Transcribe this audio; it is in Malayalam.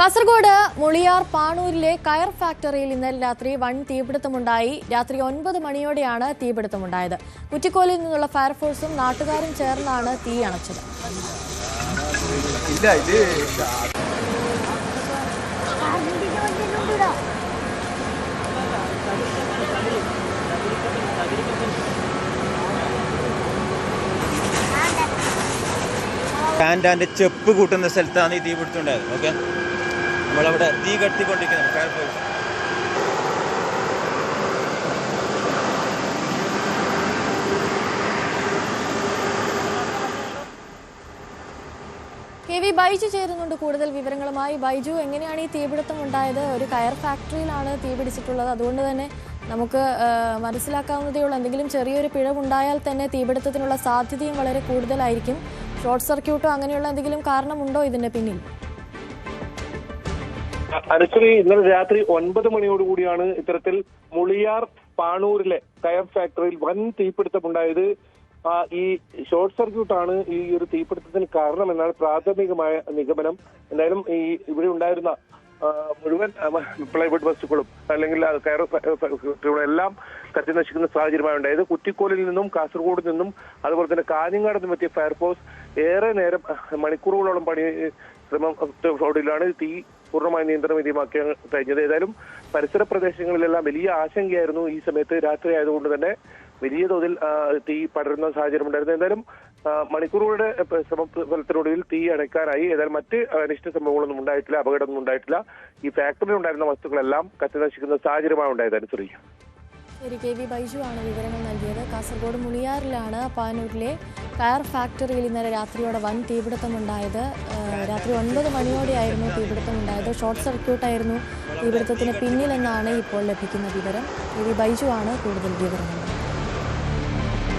കാസർഗോഡ് മുളിയാർ പാണൂരിലെ കയർ ഫാക്ടറിയിൽ ഇന്നലെ രാത്രി വൻ തീപിടുത്തമുണ്ടായി. രാത്രി 9 മണിയോടെയാണ് തീപിടുത്തമുണ്ടായത്. കുറ്റിക്കോലിൽ നിന്നുള്ള ഫയർഫോഴ്സും നാട്ടുകാരും ചേർന്നാണ് തീ അണച്ചത്. പാൻറ്റാൻ്റെ ചെപ്പ് കൂട്ടുന്ന സ്ഥലത്താണ് ഈ തീ പിടുത്തുണ്ടായത്. ഓക്കെ, നമ്മളവിടെ തീ കത്തിക്കൊണ്ടിരിക്കുന്നത് ഫയർഫോഴ്സ്. KV ബൈജു ചേരുന്നുണ്ട് കൂടുതൽ വിവരങ്ങളുമായി. ബൈജു, എങ്ങനെയാണ് ഈ തീപിടുത്തം ഉണ്ടായത്? ഒരു കയർ ഫാക്ടറിയിലാണ് തീ പിടിച്ചിട്ടുള്ളത്. അതുകൊണ്ട് തന്നെ നമുക്ക് മനസ്സിലാക്കാവുന്നതേ ഉള്ളൂ, എന്തെങ്കിലും ചെറിയൊരു പിഴവുണ്ടായാൽ തന്നെ തീപിടുത്തത്തിനുള്ള സാധ്യതയും വളരെ കൂടുതലായിരിക്കും. ഷോർട്ട് സർക്യൂട്ടോ അങ്ങനെയുള്ള എന്തെങ്കിലും കാരണമുണ്ടോ ഇതിന്റെ പിന്നിൽ? അനുശ്രീ, ഇന്നലെ രാത്രി 9 മണിയോടുകൂടിയാണ് ഇത്തരത്തിൽ മുളിയാർ പാണൂരിലെ കയർ ഫാക്ടറിയിൽ വൻ തീപിടുത്തമുണ്ടായത്. ഈ ഷോർട്ട് സർക്യൂട്ടാണ് ഈ ഒരു തീപിടുത്തത്തിന് കാരണമെന്നാണ് പ്രാഥമികമായ നിഗമനം. എന്തായാലും ഇവിടെ ഉണ്ടായിരുന്ന മുഴുവൻ പ്ലൈവുഡ് വസ്തുക്കളും അല്ലെങ്കിൽ കയർ ഫാക്ടറികളും എല്ലാം കത്തി നശിക്കുന്ന സാഹചര്യമാണ് ഉണ്ടായത്. കുറ്റിക്കോലിൽ നിന്നും കാസർഗോഡ് നിന്നും അതുപോലെ തന്നെ കാഞ്ഞങ്ങാട് നിന്നും എത്തിയ ഫയർഫോഴ്സ് ഏറെ നേരം മണിക്കൂറുകളോളം ശ്രമത്തോടിലാണ് തീ പൂർണ്ണമായി നിയന്ത്രണ വിധേയമാക്കാൻ കഴിഞ്ഞത്. ഏതായാലും പരിസര പ്രദേശങ്ങളിലെല്ലാം വലിയ ആശങ്കയായിരുന്നു. ഈ സമയത്ത് രാത്രി ആയതുകൊണ്ട് തന്നെ വലിയ തോതിൽ തീ പടരുന്ന സാഹചര്യം ഉണ്ടായിരുന്നു. എന്തായാലും മണിക്കൂറുകളുടെ ശ്രമഫലത്തിനൊടുവിൽ തീ അണയ്ക്കാനായി. ഏതായാലും മറ്റ് അനിഷ്ട സംഭവങ്ങളൊന്നും ഉണ്ടായിട്ടില്ല, അപകടമൊന്നും ഉണ്ടായിട്ടില്ല. ഈ ഫാക്ടറിയിൽ ഉണ്ടായിരുന്ന വസ്തുക്കളെല്ലാം കത്തി നശിക്കുന്ന സാഹചര്യമാണ് ഉണ്ടായത്. അനുസരിച്ച് ശരി, KV ബൈജു ആണ് വിവരങ്ങൾ നൽകിയത്. കാസർഗോഡ് മുളിയാറിലാണ് പാനൂരിലെ കയർ ഫാക്ടറിയിൽ ഇന്നലെ രാത്രിയോടെ വൻ തീപിടുത്തമുണ്ടായത്. രാത്രി 9 മണിയോടെയായിരുന്നു തീപിടുത്തമുണ്ടായത്. ഷോർട്ട് സർക്യൂട്ടായിരുന്നു തീപിടുത്തത്തിന് പിന്നിലെന്നാണ് ഇപ്പോൾ ലഭിക്കുന്ന വിവരം. KV ബൈജു ആണ് കൂടുതൽ വിവരങ്ങൾ.